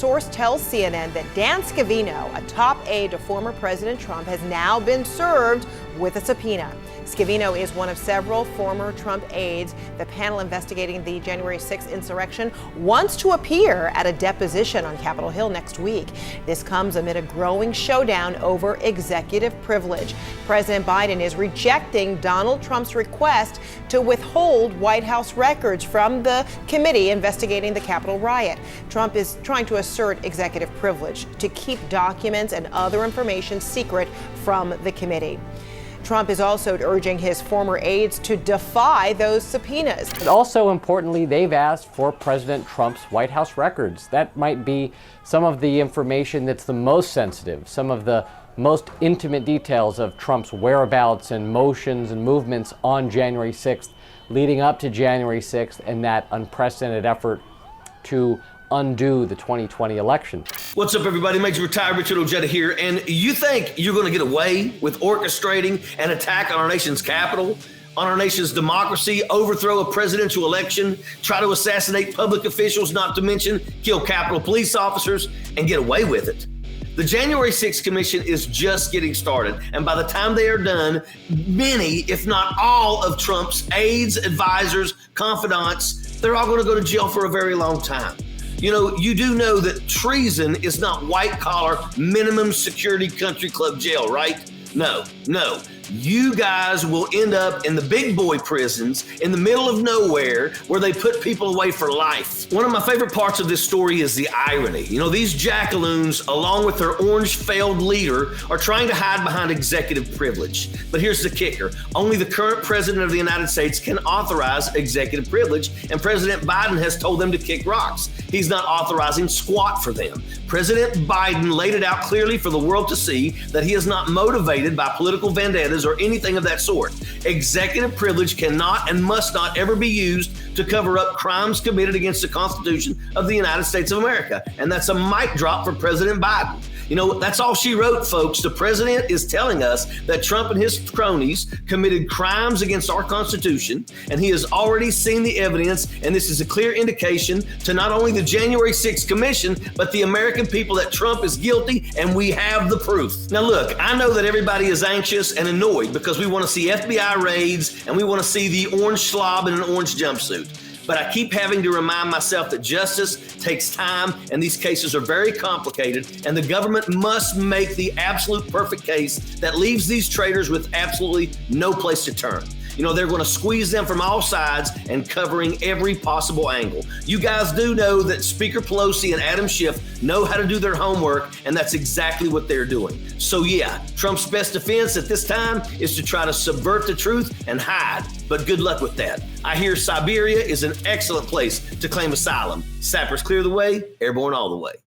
source tells CNN that Dan Scavino, a top aide to former President Trump, has now been served with a subpoena. Scavino is one of several former Trump aides. The panel investigating the January 6th insurrection wants to appear at a deposition on Capitol Hill next week. This comes amid a growing showdown over executive privilege. President Biden is rejecting Donald Trump's request to withhold White House records from the committee investigating the Capitol riot. Trump is trying to assert executive privilege to keep documents and other information secret from the committee. Trump is also urging his former aides to defy those subpoenas. And also importantly, they've asked for President Trump's White House records. That might be some of the information that's the most sensitive, some of the most intimate details of Trump's whereabouts and motions and movements on January 6th, leading up to January 6th and that unprecedented effort to undo the 2020 election. What's up, everybody? Major Retired Richard Ojeda here. And you think you're going to get away with orchestrating an attack on our nation's capital, on our nation's democracy, overthrow a presidential election, try to assassinate public officials, not to mention kill Capitol police officers, and get away with it? The January 6th Commission is just getting started, and by the time they are done, many, if not all, of Trump's aides, advisors, confidants, they're all going to go to jail for a very long time. You know, you do know that treason is not white-collar, minimum security country club jail, right? No. You guys will end up in the big boy prisons in the middle of nowhere where they put people away for life. One of my favorite parts of this story is the irony. You know, these jackaloons, along with their orange failed leader, are trying to hide behind executive privilege. But here's the kicker. Only the current president of the United States can authorize executive privilege, and President Biden has told them to kick rocks. He's not authorizing squat for them. President Biden laid it out clearly for the world to see that he is not motivated by political vendettas or anything of that sort. Executive privilege cannot and must not ever be used to cover up crimes committed against the Constitution of the United States of America. And that's a mic drop for President Biden. You know, that's all she wrote, folks. The president is telling us that Trump and his cronies committed crimes against our Constitution, and he has already seen the evidence, and this is a clear indication to not only the January 6th Commission, but the American people that Trump is guilty, and we have the proof. Now, look, I know that everybody is anxious and annoyed because we want to see FBI raids, and we want to see the orange slob in an orange jumpsuit. But I keep having to remind myself that justice takes time, and these cases are very complicated, and the government must make the absolute perfect case that leaves these traitors with absolutely no place to turn. You know, they're going to squeeze them from all sides and covering every possible angle. You guys do know that Speaker Pelosi and Adam Schiff know how to do their homework, and that's exactly what they're doing. So yeah, Trump's best defense at this time is to try to subvert the truth and hide. But good luck with that. I hear Siberia is an excellent place to claim asylum. Sappers clear the way, airborne all the way.